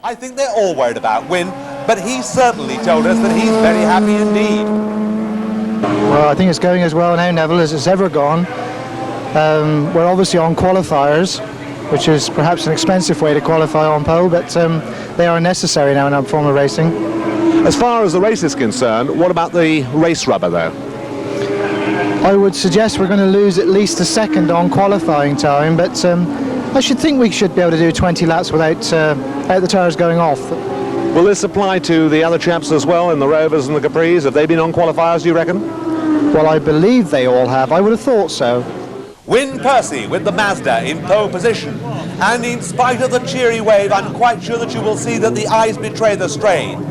I think they're all worried about Win, but he certainly told us that he's very happy indeed. Well, I think it's going as well now, Neville, as it's ever gone. We're obviously on qualifiers, which is perhaps an expensive way to qualify on pole, but they are necessary now in our form of racing. As far as the race is concerned, what about the race rubber though? I would suggest we're going to lose at least a second on qualifying time, but I should think we should be able to do 20 laps without the tyres going off. Will this apply to the other chaps as well, in the Rovers and the Capris? Have they been on qualifiers, do you reckon? Well, I believe they all have. I would have thought so. Win Percy with the Mazda in pole position. And in spite of the cheery wave, I'm quite sure that you will see that the eyes betray the strain.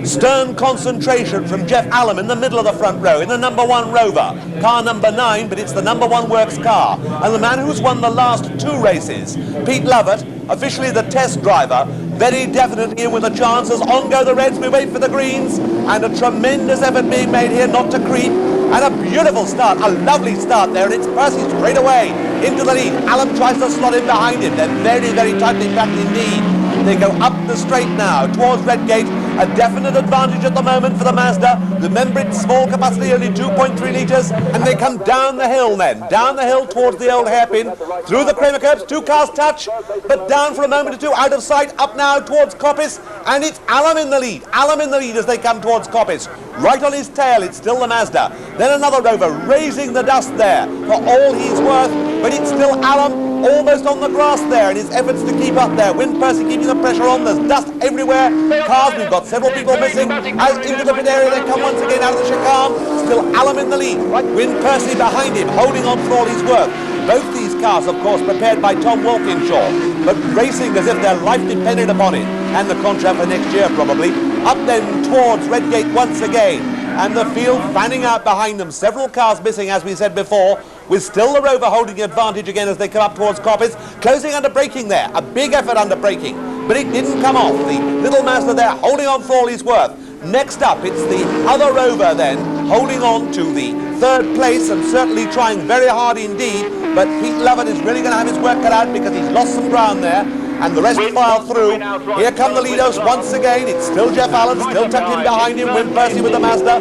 Stern concentration from Jeff Allam in the middle of the front row in the number 1 Rover. Car number 9, but it's the number 1 works car. And the man who's won the last 2 races, Pete Lovett, officially the test driver, very definitely in with the chances. On go the Reds, we wait for the Greens. And a tremendous effort being made here not to creep. And a beautiful start, a lovely start there, and it's Percy straight away into the lead. Allam tries to slot in behind him. They're very, very tightly packed indeed. They go up the straight now towards Redgate. A definite advantage at the moment for the Mazda. Remember, it's small capacity, only 2.3 litres, and they come down the hill then. Down the hill towards the old hairpin, through the Kramer curbs, 2 cars touch, but down for a moment or two, out of sight, up now towards Coppice, and it's Allam in the lead. Allam in the lead as they come towards Coppice. Right on his tail, it's still the Mazda. Then another Rover raising the dust there for all he's worth, but it's still Allam almost on the grass there in his efforts to keep up there. Win Percy keeping the pressure on. There's dust everywhere. Cars, we've got several people missing. Out into the pit area they come once again out of the chicane. Still Allam in the lead. Win Percy behind him, holding on for all he's worth. Both these cars, of course, prepared by Tom Walkinshaw, but racing as if their life depended upon it, and the contract for next year probably. Up then towards Redgate once again, and the field fanning out behind them. Several cars missing, as we said before, with still the Rover holding advantage again as they come up towards Coppice. Closing under braking there, a big effort under braking, but it didn't come off. The little Mazda there holding on for all he's worth. Next up, it's the other Rover then, holding on to the 3rd place and certainly trying very hard indeed, but Pete Lovett is really going to have his work cut out because he's lost some ground there, and the rest file through. Here come the leaders once again. It's still Jeff Allam, still tucked in behind him, Win Percy with the Mazda,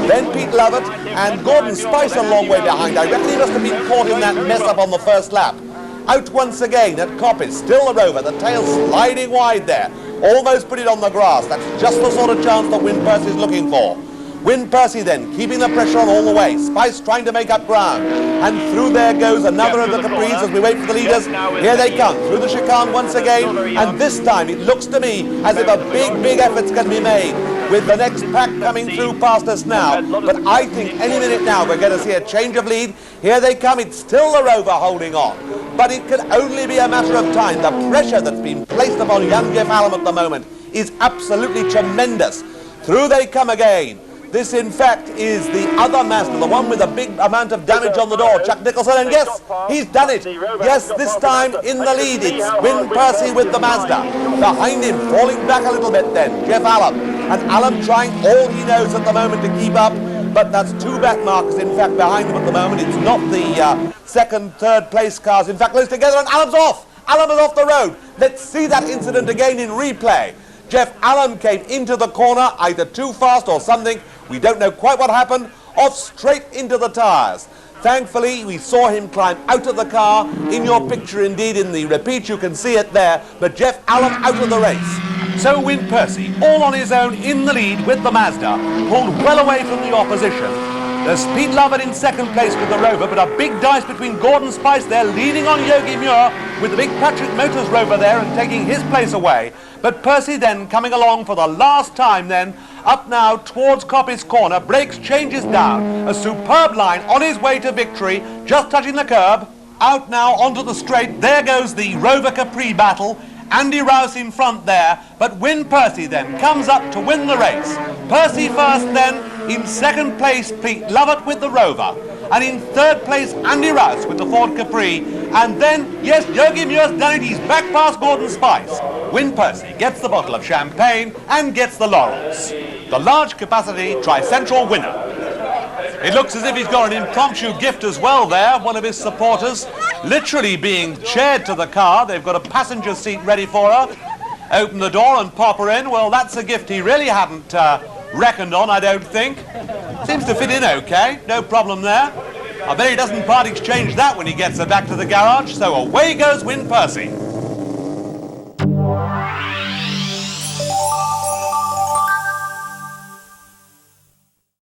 then Pete Lovett, and Gordon Spice a long way behind. I reckon he must have been caught in that mess up on the first lap. Out once again at Coppice, still the Rover, the tail sliding wide there. Almost put it on the grass. That's just the sort of chance that Win Percy is looking for. Win Percy then, keeping the pressure on all the way. Spice trying to make up ground. And through there goes another of the Capris as we wait for the leaders. Here they come, through the chicane once again. And this time it looks to me as if a big effort's going to be made with the next pack coming through past us now. But I think any minute now we're going to see a change of lead. Here they come, it's still the Rover holding on. But it can only be a matter of time. The pressure that's been placed upon young Jeff Allam at the moment is absolutely tremendous. Through they come again. This, in fact, is the other Mazda, the one with a big amount of damage on the door, Chuck Nicholson, and yes, he's done it. Yes, this time in the lead, it's Win Percy with the Mazda. Behind him, falling back a little bit then, Jeff Allam. And Allam trying all he knows at the moment to keep up, but that's 2 back markers, in fact, behind him at the moment. It's not the 2nd, 3rd place cars, in fact, close together, and Allam's off. Allam is off the road. Let's see that incident again in replay. Jeff Allam came into the corner, either too fast or something. We don't know quite what happened. Off straight into the tyres. Thankfully, we saw him climb out of the car. In your picture, indeed, in the repeat, you can see it there. But Jeff Allam out of the race. So Win Percy, all on his own in the lead with the Mazda, pulled well away from the opposition. There's Pete Lovett in 2nd place with the Rover, but a big dice between Gordon Spice there, leading on Yogi Muir, with the big Patrick Motors Rover there and taking his place away. But Percy then coming along for the last time then, up now towards Coppice Corner, brakes, changes down. A superb line on his way to victory, just touching the curb. Out now onto the straight, there goes the Rover Capri battle. Andy Rouse in front there, but Win Percy then comes up to win the race. Percy first then, in 2nd place Pete Lovett with the Rover, and in 3rd place Andy Rouse with the Ford Capri, and then, yes, Yogi Muir's done it, he's back past Gordon Spice. Win Percy gets the bottle of champagne and gets the laurels. The large capacity Tricentrol winner. It looks as if he's got an impromptu gift as well there, one of his supporters, literally being chaired to the car. They've got a passenger seat ready for her. open the door and pop her in. Well, that's a gift he really hadn't reckoned on, I don't think. Seems to fit in okay, no problem there. I bet he doesn't part exchange that when he gets her back to the garage, so away goes Win Percy.